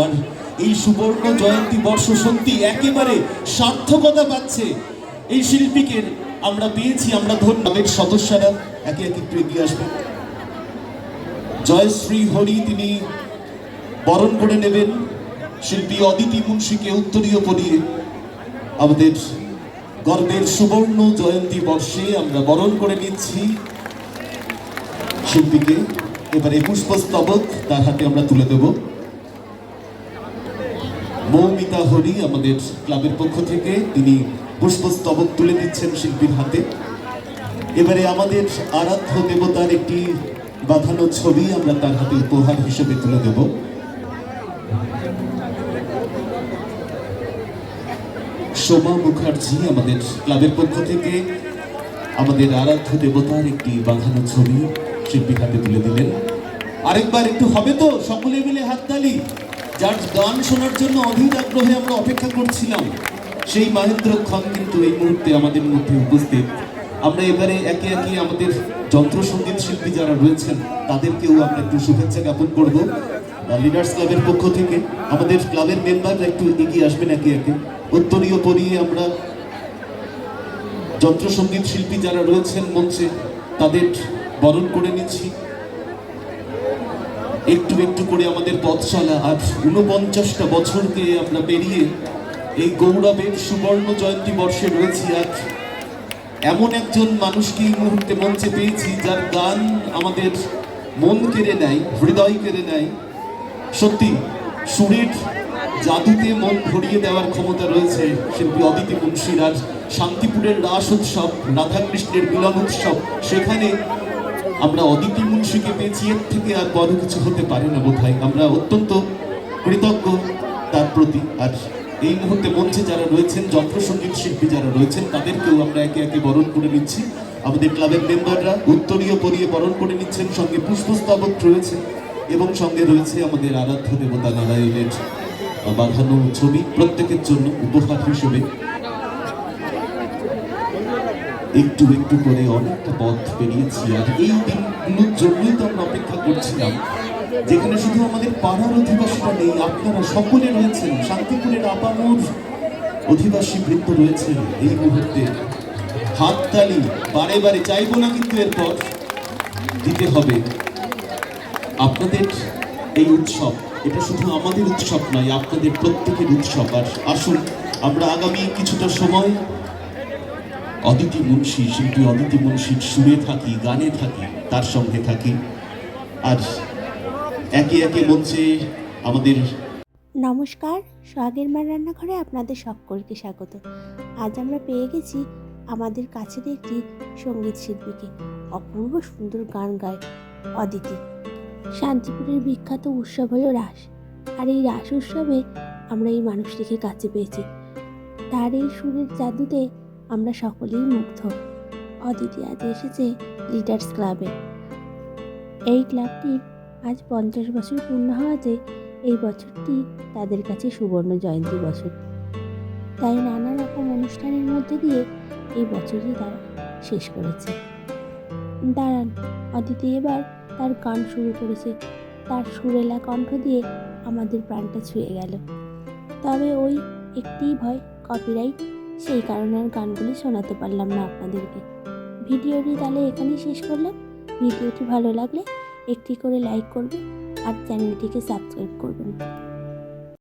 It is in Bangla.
আর এই সুবর্ণ জয়ন্তী বর্ষ সত্যি একেবারে সার্থকতা পাচ্ছে। এই শিল্পীকে আমরা পেয়েছি, আমরা ধন্যবাদ। সদস্যরা একে একে একটু এগিয়ে আসবেন। জয়শ্রী হরি তিনি বরণ করে নেবেন শিল্পী অদিতি মুন্সিকে উত্তরীয় পরিয়ে। আমাদের গর্বের সুবর্ণ জয়ন্তী বর্ষে আমরা বরণ করে নিচ্ছি শিল্পীকে। এবারে পুষ্পস্তবক তার হাতে আমরা তুলে দেব। মৌমিতা হরি আমাদের ক্লাবের পক্ষ থেকে তিনি পুষ্পস্তবক তুলে দিচ্ছেন শিল্পীর হাতে। এবারে আমাদের আরাধ্য দেবতার একটি বাঁধানো ছবি আমরা তার হাতে উপহার হিসেবে তুলে দেব। সোমা মুখার্জি আমাদের ক্লাবের পক্ষ থেকে আমাদের আরাধ্য দেবতার একটি বাঁধানো ছবি শিল্পীর হাতে তুলে দিলেন। আরেকবার একটু হবে তো সকলে মিলে হাততালি। যার গান শোনার জন্য অধীর আগ্রহে আমরা অপেক্ষা করছিলাম, সেই মহেন্দ্র খান কিন্তু এই মুহূর্তে আমাদের মধ্যে উপস্থিত। আমরা এবারে একে একে আমাদের যন্ত্রসঙ্গীত শিল্পী যারা রয়েছেন তাদেরকেও আমরা একটু শুভেচ্ছা জ্ঞাপন করবো লিডার্স ক্লাবের পক্ষ থেকে। আমাদের ক্লাবের মেম্বাররা একটু এগিয়ে আসবেন একে একে। উত্তরীয় পরিয়ে আমরা যন্ত্রসঙ্গীত শিল্পী যারা রয়েছেন মঞ্চে তাদের বরণ করে নিচ্ছি। একটু একটু করে আমাদের পথ চলা আর 49টা বছরকে আমরা পেরিয়ে এই গৌরবের সুবর্ণ জয়ন্তী বর্ষে রয়েছি। আর এমন একজন মানুষকে এই মুহূর্তে মঞ্চে পেয়েছি যার গান আমাদের মন কেড়ে নেয়, হৃদয় কেড়ে নেয়। সত্যি সুরের জাদুতে মন ভরিয়ে দেওয়ার ক্ষমতা রয়েছে শিল্পী অদিতি মুন্সির। আর শান্তিপুরের রাস উৎসব, রাধাকৃষ্ণের মিলন উৎসব, সেখানে আমরা অদিতি মুন্সিকে পেয়েছি। এর থেকে আর বড় কিছু হতে পারে না বোধহয়। আমরা অত্যন্ত কৃতজ্ঞ তার প্রতি। আর এই মুহূর্তে মঞ্চে যারা রয়েছেন যন্ত্রসঙ্গীত শিল্পী যারা রয়েছেন তাদেরকেও আমরা একে একে বরণ করে নিচ্ছি। আমাদের ক্লাবের মেম্বাররা উত্তরীয় পরিয়ে বরণ করে নিচ্ছেন, সঙ্গে পুষ্পস্তবক রয়েছে এবং সঙ্গে রয়েছে আমাদের আরাধ্য দেবতা নারায়ণের বাঁধানো ছবি প্রত্যেকের জন্য উপহার হিসেবে। একটু একটু করে অনেকটা পথ পেরিয়েছি। আর এই দিনগুলোর জন্যই তো আমরা অপেক্ষা করছিলাম, যেখানে শুধু আমাদের পাড়ার অধিবাসীরা নেই, আপনারা সকলে রয়েছেন, শান্তিপুরের আপামর অধিবাসী বৃন্দ রয়েছেন। এই মুহূর্তে হাততালি বারে বারে চাইবো না, কিন্তু এরপর দিতে হবে। আপনাদের এই উৎসব, এটা শুধু আমাদের উৎসব নয়, আপনাদের প্রত্যেকের উৎসব। আর আসুন আমরা আগামী কিছুটা সময় অদিতি মুন্সি, শিল্পী অদিতি মুন্সির সুরে থাকি, গানে থাকি, তার সঙ্গে থাকি। আর একে একে মঞ্চে আমাদের নমস্কার, সোহাগের মার রান্নাঘরে আপনাদের সকলকে স্বাগত। আজ আমরা পেয়ে গেছি আমাদের কাছের একটি সঙ্গীত শিল্পীকে। অপূর্ব সুন্দর গান গায় অদিতি। শান্তিপুরের বিখ্যাত উৎসব হলো রাস, আর এই রাস উৎসবে আমরা এই মানুষটিকে কাছে পেয়েছি। তার এই সুরের জাদুতে আমরা সকলেই মুগ্ধ। অদিতি আজ এসেছে লিডার্স ক্লাবে। এই ক্লাবটির আজ 50 বছর পূর্ণ হওয়াতে এই বছরটি তাদের কাছে সুবর্ণ জয়ন্তী বছর। তাই নানা রকম অনুষ্ঠানের মধ্যে দিয়ে এই বছরটি তারা শেষ করেছে। দাঁড়ান, অদিতি এবার তার গান শুরু করেছে। তার সুরেলা কণ্ঠ দিয়ে আমাদের প্রাণটা ছুঁয়ে গেল। তবে ওই একটিই ভয়, কপিরাইট, সেই কারণে আর গানগুলি শোনাতে পারলাম না আপনাদেরকে। ভিডিওটি তাহলে এখানেই শেষ করলাম। ভিডিওটি ভালো লাগলে একটি করে লাইক করবেন আর চ্যানেলটিকে সাবস্ক্রাইব করবেন।